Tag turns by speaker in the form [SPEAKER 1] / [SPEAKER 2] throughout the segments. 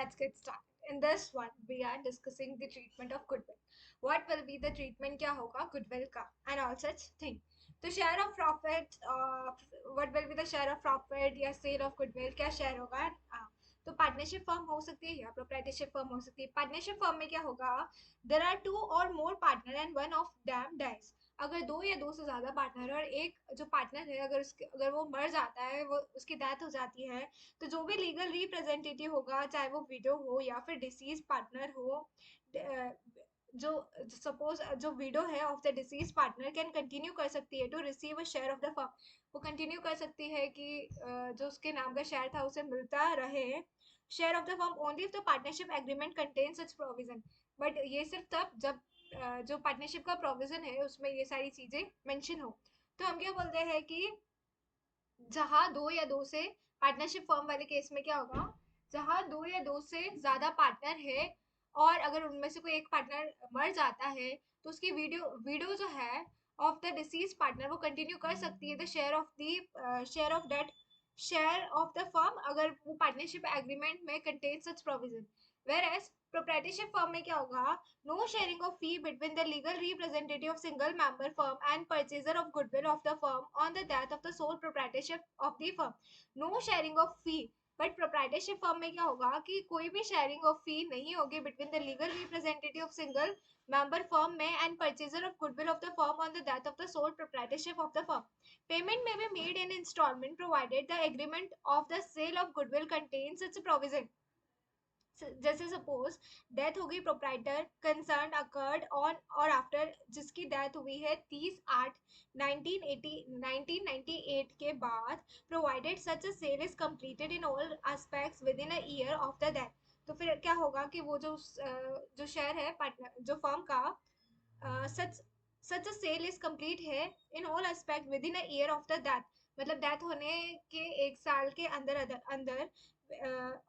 [SPEAKER 1] let's get started. In this one, we are discussing the treatment of goodwill. What will be the treatment क्या होगा goodwill का and all such thing. तो share of profit, what will be the share of profit या sale of goodwill क्या share होगा? तो partnership firm हो सकती है या प्रोप्राइटरशिप फर्म हो सकती है. पार्टनरशिप फर्म में क्या होगा? There are two or more partner and one of them dies. अगर दो या दो से ज्यादा पार्टनर और एक जो पार्टनर है अगर वो मर जाता है, वो उसकी डेथ हो जाती है, तो जो भी लीगल रिप्रेजेंटेटिव होगा, चाहे वो विडो हो या फिर डिसीज पार्टनर हो, जो सपोज जो विडो है of the deceased partner can continue कर सकती है to receive a share of the firm. वो कंटिन्यू कर सकती है कि जो उसके नाम का शेयर था उसे मिलता रहे share of the firm only if the partnership agreement contain such provision. But ये सिर्फ तब जब जो पार्टनरशिप का प्रोविजन है उसमें ये सारी चीजें मेंशन हो. तो हम क्या बोलते हैं कि जहां दो या दो से पार्टनरशिप फर्म वाले केस में क्या होगा, जहां दो या दो से ज्यादा पार्टनर है और अगर उनमें से कोई एक पार्टनर मर जाता है, तो उसकी वीडियो जो है ऑफ द डिसीज पार्टनर वो कंटिन्यू कर सकती है the share of the firm अगर वो पार्टनरशिप एग्रीमेंट में contain such provision. Whereas proprietorship firm में क्या होगा? No sharing of fee between the legal representative of single member firm and purchaser of goodwill of the firm on the death of the sole proprietorship of the firm. No sharing of fee. But proprietorship firm में क्या होगा कि कोई भी sharing of फी नहीं होगी between the legal representative of single member firm में and purchaser of goodwill of the firm on the death of the sole proprietorship of the firm. Payment may be made in installment provided the agreement of the sale of goodwill contains such a provision. जैसे suppose death हो गई proprietor concern occurred on or after, जिसकी डेथ हुई है 30/8/1998 के बाद, provided such a sale is completed in all aspects within a year of the death. तो फिर क्या होगा कि वो जो शेयर है पार्टनर जो फर्म का, सच सच अ सेल इज कंप्लीट है in all aspect with in a year of the death. मतलब डेथ होने के एक साल के अंदर अंदर,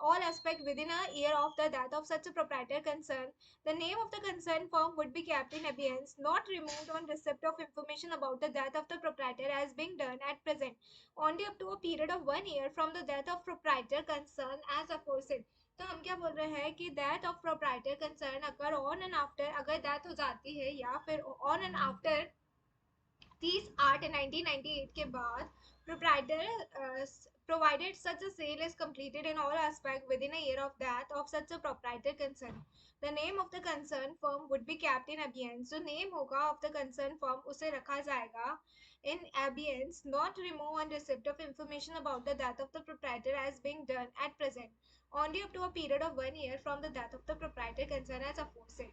[SPEAKER 1] all aspect within a year of the death of such a proprietor concerned, the name of the concerned firm would be kept in abeyance, not removed on receipt of information about the death of the proprietor as being done at present, only up to a period of 1 year from the death of proprietor concerned as aforesaid. तो हम क्या बोल रहे हैं कि death of proprietor concern अगर on and after, अगर death हो जाती है या फिर ऑन एंड आफ्टर 30/8/1998 के बाद, proprietor provided such a sale is completed in all aspect within a year of death of such a proprietor concerned, the name of the concerned firm would be kept in abeyance. जो name होगा of the concerned firm उसे रखा जाएगा in abeyance, not remove on receipt of information about the death of the proprietor as being done at present, only up to a period of 1 year from the death of the proprietor concerned as aforesaid.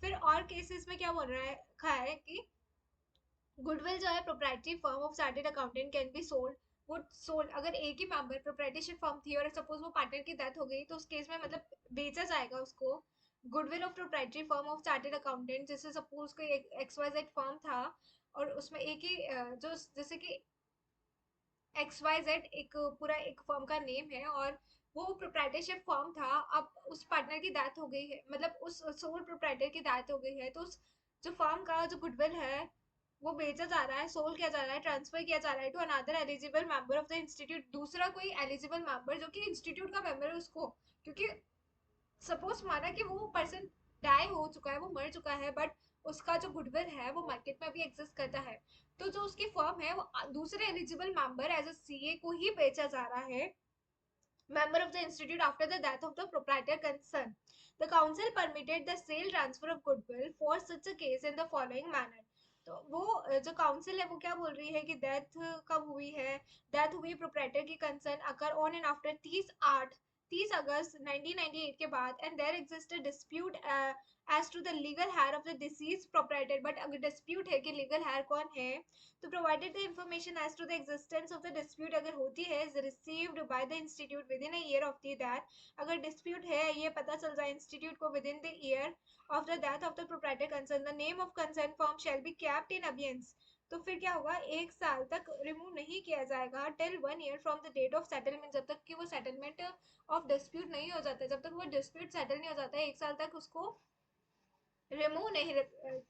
[SPEAKER 1] फिर और cases में क्या बोल रहा है कि goodwill जो है proprietary firm of chartered accountant can be sold. वो सोल्ड अगर एक ही मेंबर प्रोप्राइटरशिप फर्म थी और सपोज वो पार्टनर की डेथ हो गई, तो उस केस में मतलब बेचा जाएगा उसको goodwill of proprietary firm of chartered accountant. जैसे सपोज कोई XYZ फर्म था और उसमें एक ही जो जैसे कि XYZ एक पूरा एक फर्म का नेम है और वो प्रोप्राइटरशिप फर्म था. अब उस पार्टनर की डेथ हो गई है, मतलब उस सोल प्रोप्राइटर की डेथ हो गई है, तो उस जो फर्म का जो गुडविल है वो बेचा जा रहा है, सोल किया जा रहा है, ट्रांसफर किया जा रहा है to another eligible member of the institute. दूसरा कोई एलिजिबल मेंबर जो कि इंस्टीट्यूट का मेंबर है उसको, क्योंकि सपोज माना कि वो पर्सन डाई हो चुका है, वो मर चुका है, बट उसका जो गुडविल है वो मार्केट में भी एग्जिस्ट करता है, तो जो उसकी फर्म है वो दूसरे eligible member as a CA को ही बेचा जा रहा है, member of the institute after the death of the proprietor concerned. The council permitted the sale transfer of goodwill for such a case in the following manner. तो वो जो council है वो क्या बोल रही है कि डेथ कब हुई है, डेथ हुई प्रोप्राइटर की concern occur on and after 30 August 1998 के बाद, and there exist a dispute as to the legal heir of the deceased proprietor. But अगर डिस्प्यूट है कि लीगल हेयर कौन है, तो provided the information as to the existence of the dispute अगर होती है is received by the institute within a year of the that. अगर डिस्प्यूट है ये पता चल जाए इंस्टीट्यूट को with in the year of the death of the proprietor concern, the name of concern firm shall be kept in abeyance. तो फिर क्या होगा, एक साल तक रिमूव नहीं किया जाएगा till 1 year from the date of settlement, जब तक कि वो सेटलमेंट ऑफ डिस्प्यूट नहीं हो जाता है, जब तक वो डिस्प्यूट सेटल नहीं हो जाता है एक साल तक उसको रिमूव नहीं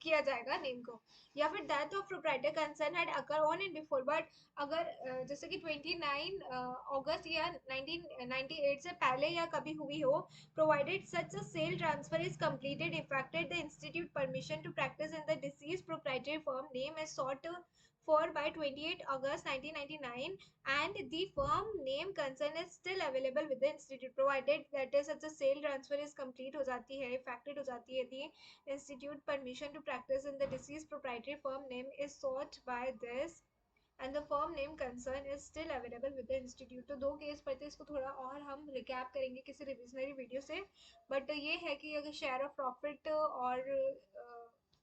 [SPEAKER 1] किया जाएगा नेम को। या फिर death of proprietor concern had occur on and before, but अगर जैसे कि 29 अगस्त या 1998 से पहले या कभी हुई हो, provided such a sale transfer is completed effected the institute permission to practise in the deceased proprietary firm name is sought for by 28 August 1999, and the firm name concern is still available with the institute provided that is such a sale transfer is complete हो जाती है, effected हो जाती है, the institute permission to practice in the deceased proprietary firm name is sought by this and the firm name concern is still available with the institute। तो दो case पढ़ते हैं, इसको थोड़ा और हम रिकैप करेंगे किसी रिविजनरी वीडियो से। बट ये है कि अगर शेयर ऑफ प्रॉफिट और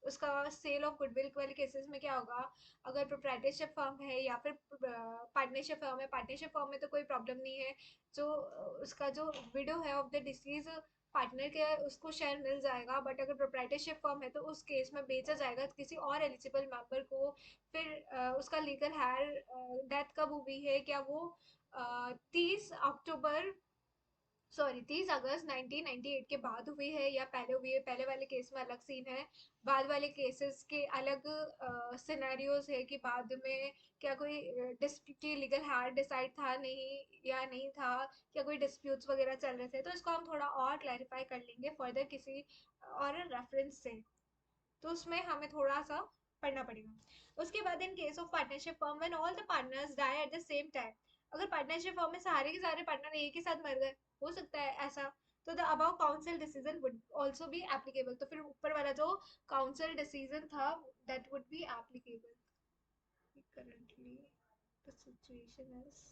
[SPEAKER 1] उसका सेल ऑफ गुडविल वाले केसेस में क्या होगा, अगर प्रोप्राइटरशिप फर्म है या फिर पार्टनरशिप फर्म है, पार्टनरशिप फर्म में तो कोई प्रॉब्लम नहीं है, जो उसका जो विडो है ऑफ द डिसीज पार्टनर के उसको शेयर मिल जाएगा। बट अगर प्रोप्राइटरशिप फर्म है तो उस केस में बेचा जाएगा किसी और एलिजिबल मेंबर को। फिर उसका लीगल हायर डेथ कब हुई है, क्या वो 30 अक्टूबर, सॉरी 30 अगस्त 1998 के बाद हुई है या पहले हुई है। पहले वाले केस में अलग सीन है, बाद वाले केसेस के अलग सिनेरियोज है कि बाद में क्या कोई डिस्प्यूट लीगल हार डिसाइड था नहीं या नहीं था, क्या कोई डिस्प्यूट्स वगैरह चल रहे थे, तो इसको हम थोड़ा और क्लैरिफाई कर लेंगे फर्दर किसी और रेफरेंस से। तो उसमें हमें थोड़ा सा पढ़ना पड़ेगा। उसके बाद in case of partnership firm when all the partners die at the same time, अगर पार्टनरशिप फर्म में सारे के सारे पार्टनर एक ही साथ मर गए, हो सकता है ऐसा, तो the above council decision would also be applicable, तो फिर ऊपर वाला जो काउंसिल डिसीजन था that would be applicable. Currently the situation is,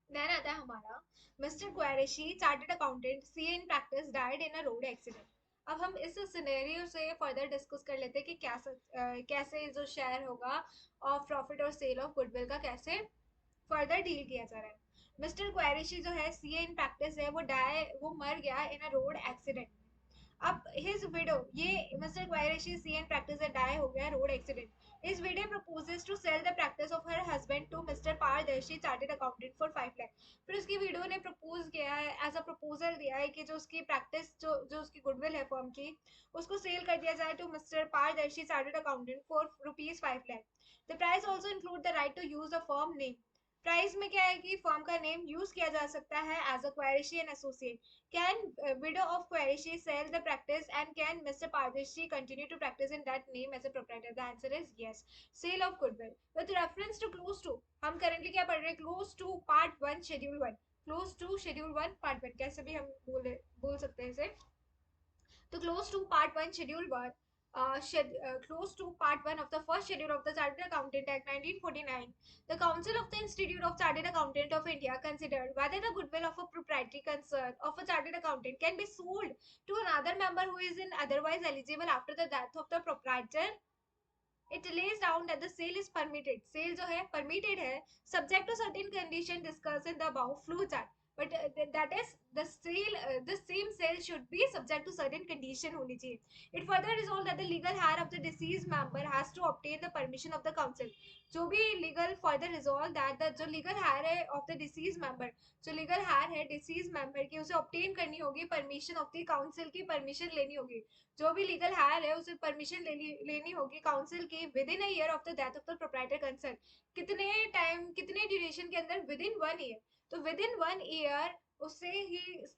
[SPEAKER 1] then आता है हमारा mister Qureshi chartered accountant CA in practice died in a road accident. अब हम इस सिनेरियो से फर्दर डिस्कस कर लेते हैं कि क्या कैसे जो शेयर होगा ऑफ प्रॉफिट और सेल ऑफ गुडविल का कैसे फर्दर डील किया जा रहा है। मिस्टर क्वेरेशी जो है सीए इन प्रैक्टिस है, वो मर गया इन अ रोड एक्सीडेंट। अब हिज विडो, ये मिस्टर क्वायरेशी सीएन प्रैक्टिस से डाई हो गया road accident. His widow proposes to sell the practice of her husband to mister Pardarshi chartered accountant for 5 lakh. फिर उसकी विडो ने प्रपोज किया है, एज अ प्रपोजल दिया है कि जो उसकी प्रैक्टिस जो जो उसकी गुडविल है फर्म की, उसको सेल कर दिया जाए to mister Pardarshi chartered accountant for ₹5 lakh. The price also include the right to use the firm name. Price में क्या है कि फर्म का नेम यूज किया जा सकता है as a Qureshi and associate. Can widow of Qureshi sell the practice and can Mr. Pardeshi continue to practice in that name as a proprietor? The answer is yes. Sale of goodwill. With reference to clause 2, हम currently क्या पढ़ रहे हैं? Clause 2 part 1 schedule 1. Clause 2 schedule 1 part 1 कैसे भी हम बोल सकते हैं इसे। तो close to part 1 schedule 1, close to part 1 of the first schedule of the Chartered Accountant Act 1949, the Council of the Institute of Chartered Accountant of India considered whether the goodwill of a proprietary concern of a chartered accountant can be sold to another member who is in otherwise eligible after the death of the proprietor. It lays down that the sale is permitted, sale जो है permitted है, subject to certain condition discussed in the above flow chart, but that is the sale, the same sale should be subject to certain condition होनी चाहिए। It further resolved that the legal heir of the deceased member has to obtain the permission of the council। जो भी legal further resolve that the जो legal heir है of the deceased member, जो legal heir है deceased member की, उसे obtain करनी होगी permission of the council की permission लेनी होगी। जो भी लीगल हायर है उसे परमिशन लेनी होगी काउंसिल की with in a year of the death of the proprietor concern. कितने टाइम, कितने ड्यूरेशन के अंदर? With in 1 year. तो विद इन 1 ईयर उससे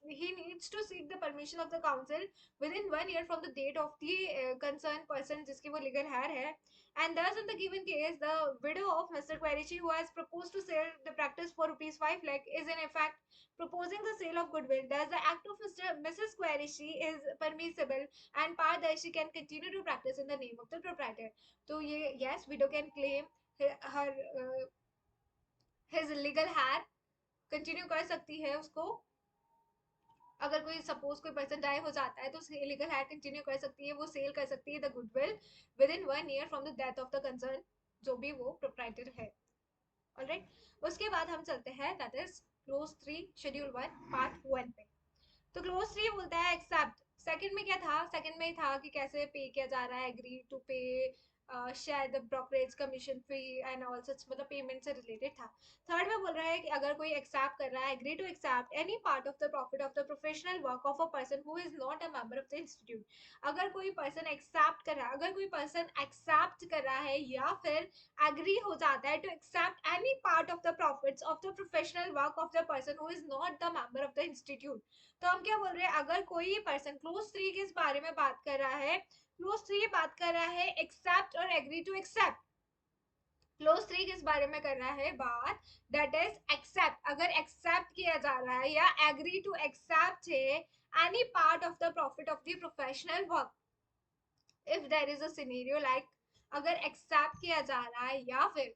[SPEAKER 1] he needs to seek the permission of the council within 1 year from the date of the concerned person जिसकी वो legal heir है। And thus in the given case the widow of Mr. Qureshi who has proposed to sell the practice for ₹5 lakh is in effect proposing the sale of goodwill. Thus the act of Mrs. Qureshi is permissible and Pardarshi can continue to practice in the name of the proprietor। तो ये yes, widow can claim her his legal heir continue कर सकती है उसको। अगर कोई suppose कोई person die हो जाता है तो लीगल हायर कंटिन्यू कर सकती है, वो सेल कर सकती है the goodwill with in 1 year from the death of the concern जो भी वो प्रोप्राइटर है। ऑलराइट, उसके बाद हम चलते हैं that is close 3 schedule 1 part 1 पे। तो क्लोज 3 बोलता है एक्सेप्ट। सेकंड में क्या था, सेकंड में था कि कैसे पे किया जा रहा है, एग्री टू पे share the brokerage commission fee and all such, मतलब पेमेंट से रिलेटेड था। थर्ड में बोल रहा है कि अगर कोई एक्सेप्ट कर रहा है, agree to accept any part of the profit of the professional work of a person who is not a member of the institute. अगर कोई पर्सन एक्सेप्ट कर रहा है, अगर कोई पर्सन एक्सेप्ट कर रहा है या फिर एग्री हो जाता है to accept any part of the profits of the professional work of the person who is not the member of the institute. तो हम क्या बोल रहे हैं, अगर कोई पर्सन क्लोज 3 किस बारे में बात कर रहा है, क्लोज 3 बात कर रहा है एक्सेप्ट और एग्री टू एक्सेप्ट। क्लोज 3 किस बारे में कर रहा है बात, दैट इज एक्सेप्ट। अगर एक्सेप्ट किया जा रहा है या एग्री टू एक्सेप्ट है any part of the profit of the professional work, if there is a scenario like, अगर एक्सेप्ट किया जा रहा है या फिर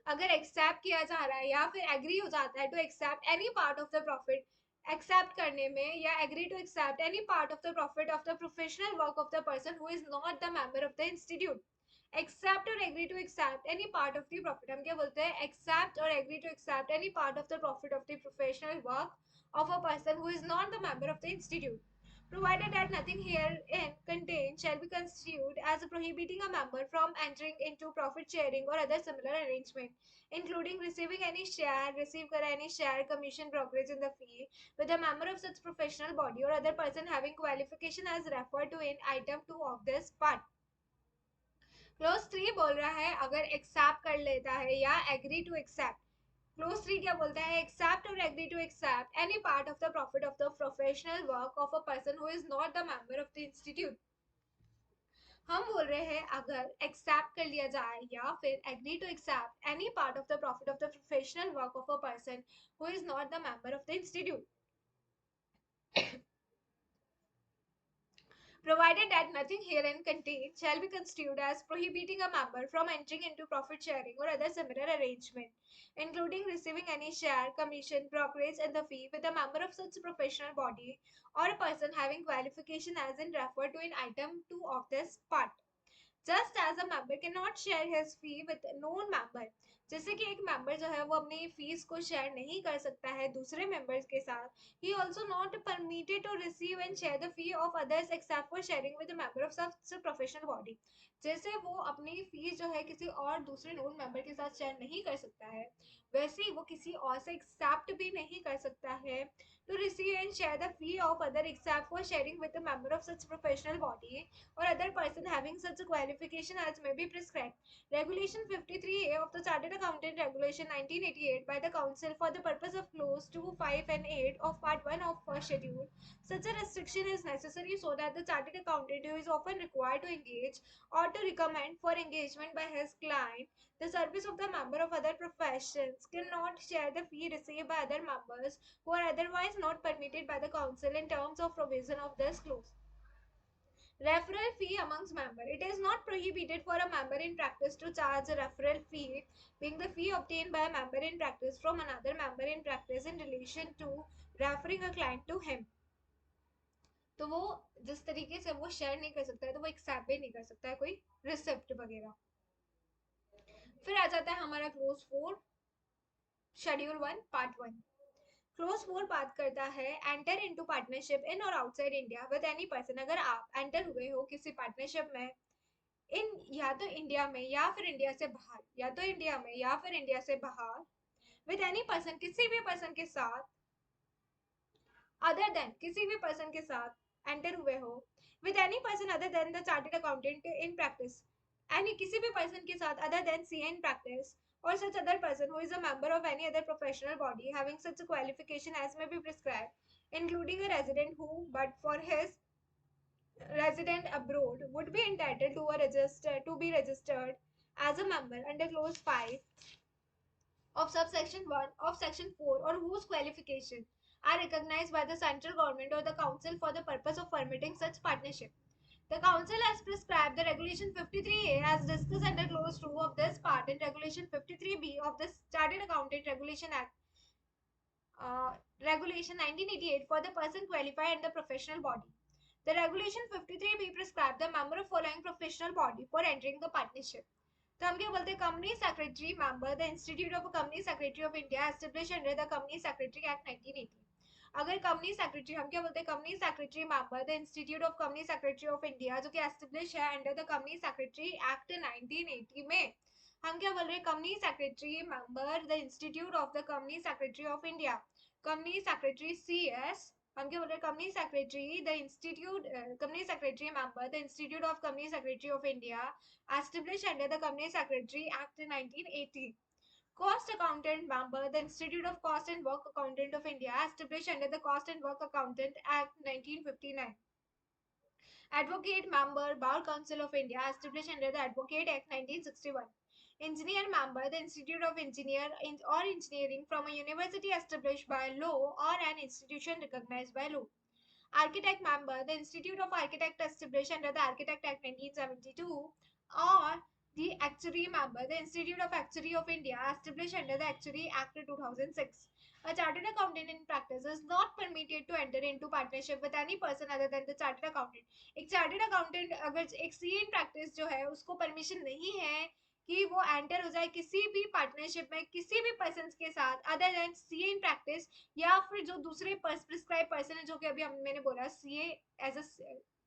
[SPEAKER 1] अगर एक्सेप्ट किया जा रहा है या फिर एग्री हो जाता है to accept any part of the profit, accept करने में या agree to accept any part of the profit of the professional work of the person who is not the member of the institute. Accept और agree to accept any part of the profit, हम क्या बोलते हैं, accept और agree to accept any part of the profit of the professional work of a person who is not the member of the institute, provided that nothing herein contained shall be construed as prohibiting a member from entering into profit sharing or other similar arrangement, including receiving any share, any share, commission, brokerage in the fee with a member of such professional body or other person having qualification as referred to in item 2 of this part. Close 3 बोल रहा है अगर accept कर लेता है या agree to accept, close 3 क्या बोलता है, एक्सेप्ट और agree to accept any part of the profit of the professional work of a person who is not the member of the institute. हम बोल रहे हैं अगर एक्सेप्ट कर लिया जाए या फिर agree to accept any part of the profit of the professional work of a person who is not the member of the institute, provided that nothing herein contained shall be construed as prohibiting a member from entering into profit sharing or other similar arrangement, including receiving any share, commission, brokerage, and the fee with a member of such professional body or a person having qualification as in referred to in item 2 of this part. Just as a member can not share his fee with non member, जैसे कि एक member जो है वो अपनी fees को share नहीं कर सकता है दूसरे मेंबर्स के साथ, he also not permitted to receive and share the fee of others except for sharing with the member of such professional body. जैसे वो अपनी फीस जो है किसी और दूसरे नॉन मेंबर के साथ शेयर नहीं कर सकता है, वैसे ही वो किसी और से एक्सेप्ट भी नहीं कर सकता है to receive and share the fee of other except for sharing with a member of such professional body or other person having such a qualification as may be prescribed. Regulation 53A of the Chartered Accountant Regulation 1988 by the Council for the purpose of clause 2, 5 and 8 of part 1 of first schedule. Such a restriction is necessary so that the chartered accountant who is often required to engage or to recommend for engagement by his client the service of the member of other professions cannot share the fee received by other members who are otherwise not permitted by the council in terms of provision of this clause. Referral fee amongst member. It is not prohibited for a member in practice to charge a referral fee, being the fee obtained by a member in practice from another member in practice in relation to referring a client to him. तो वो जिस तरीके से वो share नहीं कर सकता है तो वो एक्सेप्ट भी नहीं कर सकता है कोई रिसिप्ट वगैरह। फिर आ जाता है हमारा क्लोज 4 शेड्यूल 1 पार्ट 1। क्लोज 4 बात करता है एंटर इनटू पार्टनरशिप इन और outside India with any person. अगर आप एंटर हुए हो किसी पार्टनरशिप में इन या तो इंडिया में या फिर इंडिया से बाहर, या तो इंडिया में या फिर इंडिया से बाहर, विद एनी पर्सन किसी भी पर्सन के साथ, अदर देन किसी भी पर्सन के साथ एंटर हुए हो, with any person other than the chartered accountant in practice, any किसी भी पर्सन के साथ other than C in practice or such other person who is a member of any other professional body having such a qualification as may be prescribed, including a resident who, but for his resident abroad, would be entitled to a be registered as a member under clause 5 of subsection 1 of section 4 or whose qualification are recognized by the central government or the council for the purpose of permitting such partnership. The Council has prescribed the Regulation 53A as discussed under Clause 2 of this part in Regulation 53B of the Chartered Accountant Regulation Act, Regulation 1988 for the person qualified and the professional body. The Regulation 53B prescribed the member of following professional body for entering the partnership. तो हम क्या बोलते हैं, company secretary member the institute of company secretary of India establish under the company secretary act 1980। अगर company secretary, हम क्या बोलते हैं, company secretary member the institute of company secretary of India, जो कि एस्टेब्लिश है under the company secretary act 1980 में, हम क्या बोल रहे हैं, company secretary member the institute of the company secretary of India, company secretary C S, हम क्या बोल रहे हैं, company secretary the institute, company secretary member the institute of company secretary of India establish under the company secretary act 1980. Cost Accountant member, the Institute of Cost and Work Accountant of India, established under the Cost and Work Accountant Act 1959. Advocate member, Bar Council of India, established under the Advocate Act 1961. Engineer member, the Institute of Engineer or Engineering from a university established by law or an institution recognized by law. Architect member, the Institute of Architect established under the Architect Act 1972, or the Actuary member, the Institute of Actuary of India established under the Actuary Act 2006. A chartered accountant in practice is not permitted to enter into partnership with any person other than the chartered accountant. एक chartered accountant, अगर एक CA in practice जो है उसको permission नहीं है कि वो एंटर हो जाए किसी भी पार्टनरशिप में किसी भी पर्सन के साथ other then CA in practice, या फिर जो दूसरे प्रिस्क्राइब पर्सन है, जो कि अभी मैंने बोला सीए एज अ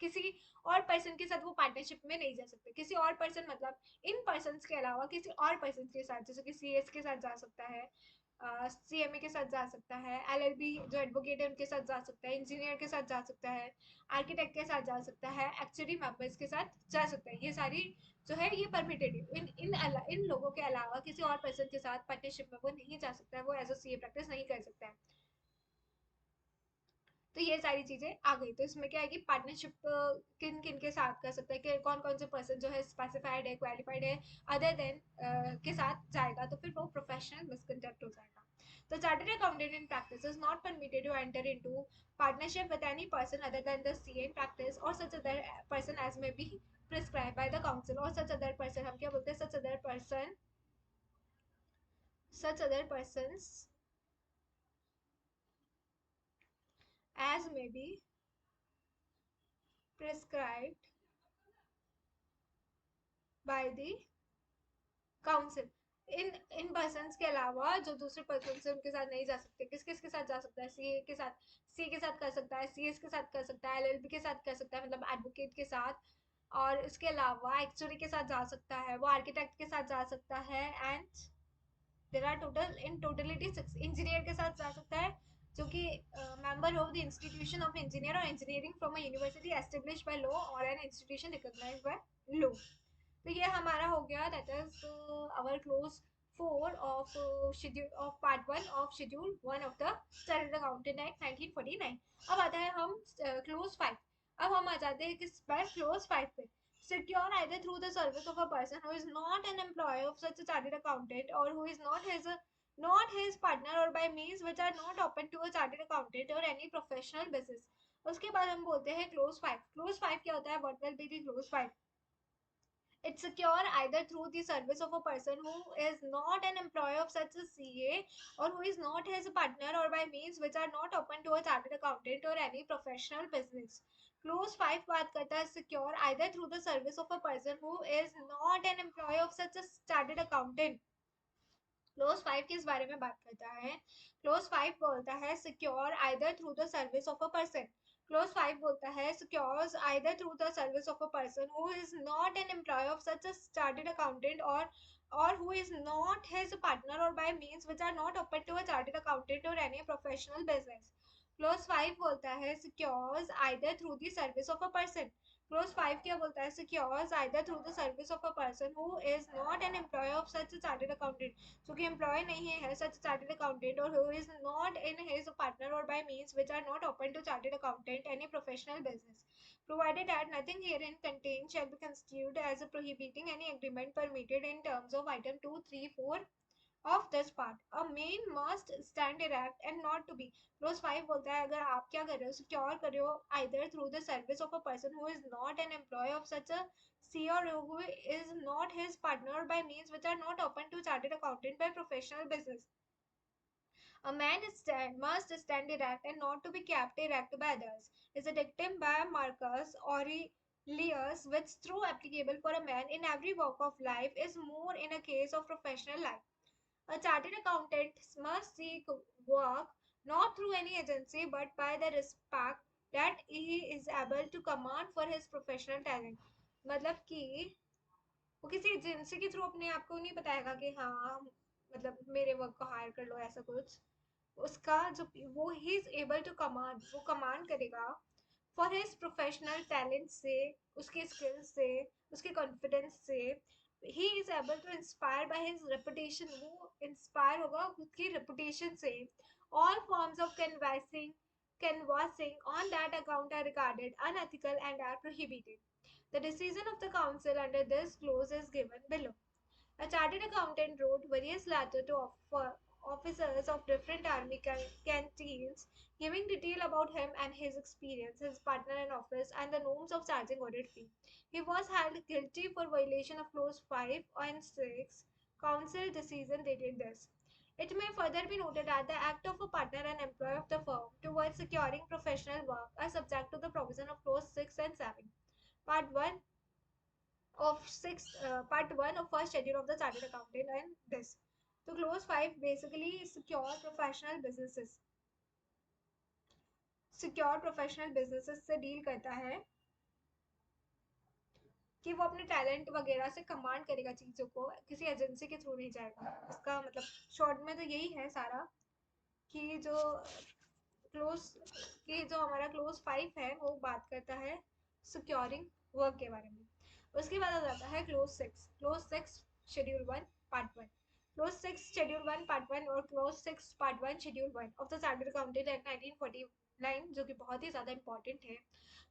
[SPEAKER 1] किसी और पर्सन के साथ वो पार्टनरशिप में नहीं जा सकते, किसी और पर्सन मतलब इन पर्सन के अलावा किसी और पर्सन के साथ, जैसे कि सीएस के साथ जा सकता है, सीएमए के साथ जा सकता है, एलएलबी जो एडवोकेट है उनके साथ जा सकता है, इंजीनियर के साथ जा सकता है, आर्किटेक्ट के साथ जा सकता है, एक्चुअली मेंबर्स के साथ जा सकता है, ये सारी जो है ये परमिटेड है। इन लोगों के अलावा किसी और पर्सन के साथ पार्टनरशिप में वो नहीं जा सकता है, वो एज अ सीए प्रैक्टिस नहीं कर सकता है। तो ये सारी चीजें आ गई। तो इसमें क्या है कि पार्टनरशिप किन किन के साथ कर सकते हैं, कि कौन कौन से पर्सन जो है स्पेसिफाइड है, क्वालिफाइड है, अदर देन के साथ जाएगा, तो फिर वो प्रोफेशनल मिसकंडक्ट हो जाएगा। The chartered accountant in practice is not permitted to enter into partnership with any person other than the CA in practice or such other person as may be prescribed by the council, or such other person, हम क्या बोलते हैं, such other persons as may be prescribed by the council. In person के अलावा जो दूसरे person से उनके साथ नहीं जा सकते, किस किस के साथ जा सकता है, सीए के साथ, सी के साथ कर सकता है, सीएस के साथ कर सकता है, एलएलबी के साथ कर सकता है, मतलब एडवोकेट के साथ, और इसके अलावा एक्चुअरी के साथ जा सकता है, वो आर्किटेक्ट के साथ जा सकता है, and there are total in totality 6। Engineer के साथ जा सकता है, जो कि member of the institution of engineer or engineering from a university established by law or an institution recognised by law. तो ये हमारा हो गया, that is our clause 4 of schedule of part 1 of schedule 1 of the chartered accountant act 1949। अब आता है हम close 5। अब हम आ जाते हैं किस पर, क्लोज 5 पे। Secure either through the service of a person who is not an employee of such a chartered accountant or who is not his partner or by means which are not open to a chartered accountant or any professional business। उसके बाद हम बोलते हैं close 5। Close 5 क्या होता है, what will be the close 5? It's secure either through the service of a person who is not an employee of such a CA or who is not his partner or by means which are not open to a chartered accountant or any professional business. Clause 5 बात करता है secure either through the service of a person who is not an employee of such a chartered accountant. Close 5 किस बारे में बात करता है? Close 5 बोलता है secure either through the service of a person. Clause 5 बोलता है secures either through the service of a person who is not an employee of such a chartered accountant or who is not his partner or by means which are not open to a chartered accountant or any professional business. Clause 5 बोलता है secures either through the service of a person. Clause 5 क्या बोलता है, secures either through the service of a person who is not an employee of such a chartered accountant, जो कि employee नहीं है such chartered accountant, और who is not in his partner or by means which are not open to chartered accountant any professional business, provided that nothing herein contained shall be construed as prohibiting any agreement permitted in terms of item 2, 3, 4 of this part. A man must stand erect and not to be। Close 5 बोलता है अगर आप क्या कर रहे हो, secure कर रहे हो either through the service of a person who is not an employee of such a C or who is not his partner by means which are not open to chartered accountant by professional business. A man must stand erect and not to be kept erect by others, is a dictum by Marcus Aurelius, which though applicable for a man in every walk of life is more in a case of professional life. A chartered accountant must seek work not through any agency but by the respect that he is able to command for his professional talent. मतलब कि वो किसी agency के through अपने आप को नहीं बताएगा कि हाँ मतलब मेरे वर्क को हायर कर लो ऐसा कुछ। उसका जो वो he is able to command, वो कमांड करेगा फॉर हिज प्रोफेशनल टैलेंट से, उसके स्किल्स से, उसके कॉन्फिडेंस से। He is able to inspire by his reputation, वो इंस्पायर होगा उसकी रेपुटेशन से। All forms of canvassing on that account are regarded unethical and are prohibited. The decision of the council under this clause is given below. A chartered accountant wrote various letters to officers of different army canteens, giving detail about him and his experience, his partner in office, and the norms of charging audit fee. He was held guilty for violation of clause 5 and 6. Council decision dated this. It may further be noted that the act of a partner and employee of the firm towards securing professional work are subject to the provision of clause 6 and 7. Part 1 part 1 of first schedule of the chartered accountant and this. So clause 5 basically secure professional businesses से deal करता है कि वो अपने talent वगैरह से command करेगा चीज़ों को, किसी एजेंसी के थ्रू नहीं जाएगा। इसका मतलब शॉर्ट में तो यही है सारा कि जो क्लोज कि जो हमारा क्लोज 5 है वो बात करता है सिक्योरिंग वर्क के बारे में। उसके बाद आ जाता है close 6 schedule 1 part 1। Close 6 schedule 1 part 1 और close 6 part 1 schedule 1 of the chartered accountant act 1949 जो कि बहुत ही ज़्यादा इंपॉर्टेंट है।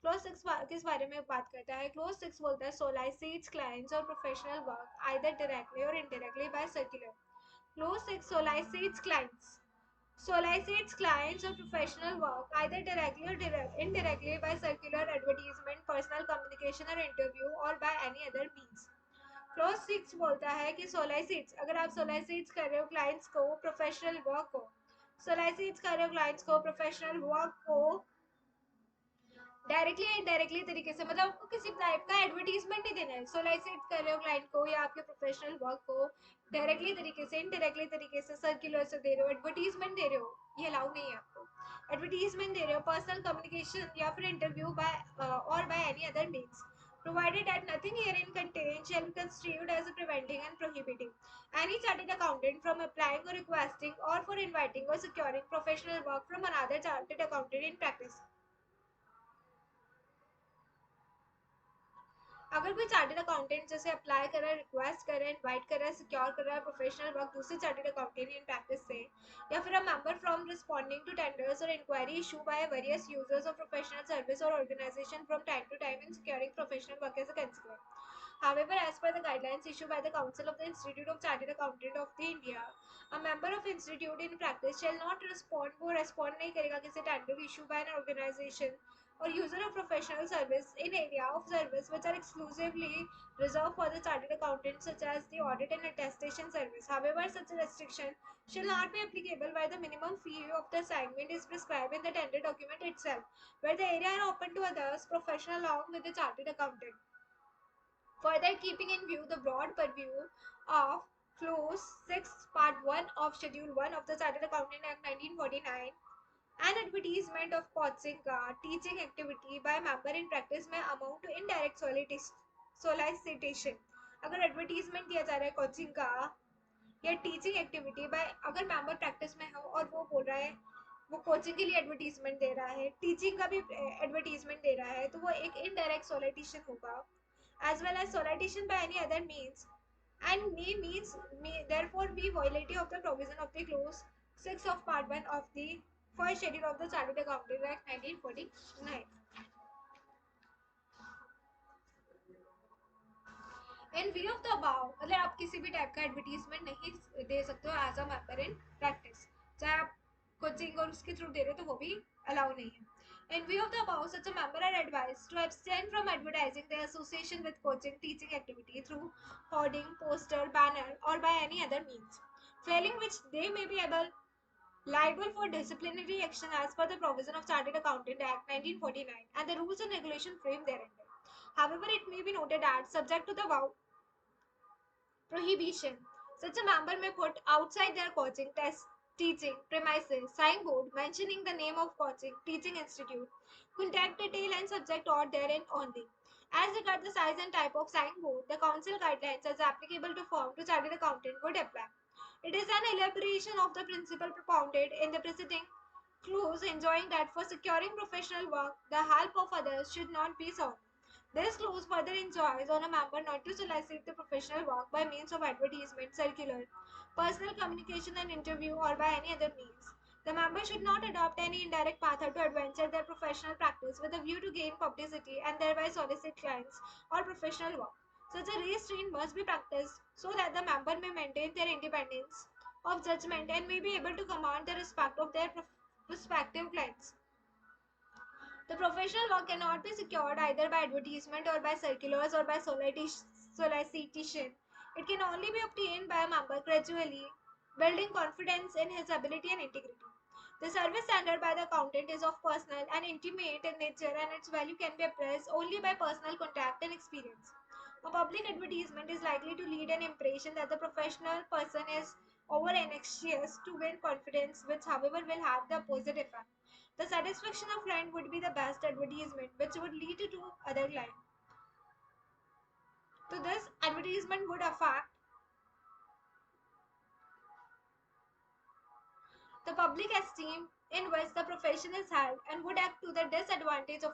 [SPEAKER 1] क्लोज 6 किस बारे में बात करता है? क्लोज 6 बोलता है सोलाइसिट्स क्लाइंट्स और प्रोफेशनल वर्क आइदर डायरेक्टली और indirectly bye circular. Close 6 solicits clients or professional work either directly or indirectly by circular, advertisement, personal communication or interview or by any other means. Close 6 बोलता है कि सोलाइसिट्स, अगर आप सोलाइसिट्स कर रहे हो क्लाइंट्स को प्रोफेशनल वर्क को, सोलाइसिट्स कर रहे हो क्लाइंट्स को प्रोफेशनल वर्क को डायरेक्टली या इनडायरेक्टली तरीके से, मतलब आपको किसी टाइप का एडवर्टीजमेंट नहीं देना है। सोलाइसिट कर रहे हो क्लाइंट को या आपके प्रोफेशनल वर्क को डायरेक्टली तरीके से, इनडायरेक्टली तरीके से, सर्कुलर से दे रहे हो, एडवर्टीजमेंट दे रहे हो, ये अलाउ नहीं है आपको। एडवर्टीजमेंट दे रहे हो, पर्सनल कम्युनिकेशन या फिर इंटरव्यू बाय और by any other means provided that nothing herein contained shall be construed as preventing and prohibiting any chartered accountant from applying or requesting or for inviting or securing professional work from another chartered accountant in practice। अगर कोई chartered accountant जैसे apply कर रहा है, request कर रहा है, invite कर रहा है, सिक्योर कर रहा है प्रोफेशनल वर्क दूसरे चार्टर्ड अकाउंटेंट इन प्रैक्टिस से, या फिर a member from responding to tenders or inquiry issue by various users of professional service or organisation from time to time in securing professional work as a consider. However, as per the guidelines issued by the Council of the Institute of Chartered Accountant of the India, a member of institute in practice shall not respond, वो respond नहीं करेगा किसी tender issue by an organization or user of professional service in area of service which are exclusively reserved for the chartered accountant such as the audit and attestation service. However, such a restriction shall not be applicable where the minimum fee of the assignment is prescribed in the tender document itself, where the area are open to others professional along with the chartered accountant. Further, keeping in view the broad purview of Clause 6, Part 1 of Schedule 1 of the Chartered Accountant Act 1949, an advertisement of coaching का teaching activity by member in practice में amount to indirect solicitation। अगर advertisement दिया जा रहा है coaching का या teaching activity by, अगर member practice में हो और वो बोल रहा है वो कोचिंग के लिए एडवर्टीजमेंट दे रहा है, टीचिंग का भी एडवर्टीजमेंट दे रहा है, तो वो एक इनडायरेक्ट सोलिटिशन होगा, as well as solicitation by any other means, and may therefore be violative of the provision of the clause 6 of part 1 of the first schedule of the Chartered Accountant Act 1949। In view of the above मतलब आप किसी भी type का advertisement नहीं दे सकते हो as a member in practice, चाहे आप कोचिंग और उसके थ्रू दे रहे हो तो वो भी अलाउ नहीं है। In view of the above, such a member are advised to abstain from advertising their association with coaching teaching activity through hoarding, poster, banner, or by any other means, failing which they may be liable for disciplinary action as per the provision of Chartered Accountant Act 1949 and the rules and regulation framed thereunder. However, it may be noted that, subject to the above prohibition, such a member may put outside their coaching, teaching premises, signboard mentioning the name of coaching, teaching institute, contact detail and subject or therein only. As regards the size and type of signboard, the council guidelines as applicable to firm to chartered accountant would apply. It is an elaboration of the principle propounded in the preceding clause, enjoying that for securing professional work, the help of others should not be sought. This clause further enjoins on a member not to solicit the professional work by means of advertisement, circular, personal communication and interview, or by any other means. The member should not adopt any indirect method to adventure their professional practice with a view to gain publicity and thereby solicit clients or professional work. Such a restraint must be practiced so that the member may maintain their independence of judgment and may be able to command the respect of their prospective clients. The professional work cannot be secured either by advertisement or by circulars or by solicitation. It can only be obtained by a member gradually, building confidence in his ability and integrity. The service rendered by the accountant is of personal and intimate in nature, and its value can be appraised only by personal contact and experience. A public advertisement is likely to lead an impression that the professional person is over anxious to win confidence, which, however, will have the opposite effect. The satisfaction of client would be the best advertisement, which would lead to other client. So this advertisement would affect the public esteem in which the profession is held and would act to the disadvantage of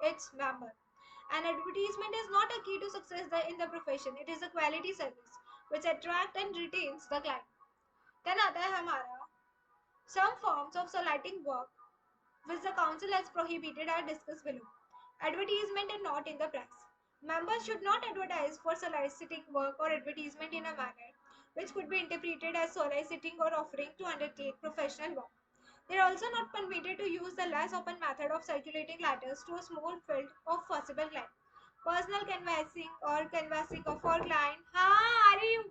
[SPEAKER 1] its member. An advertisement is not a key to success in the profession. It is a quality service which attracts and retains the client. Then आता है हमारा some forms of soliciting work which the council has prohibited are discussed below. Advertisement and not in the press. Members should not advertise for soliciting work or advertisement in a manner which could be interpreted as soliciting or offering to undertake professional work. They are also not permitted to use the less open method of circulating letters to a small field of possible clients. Personal canvassing or canvassing of all client. हाँ आ रही हूँ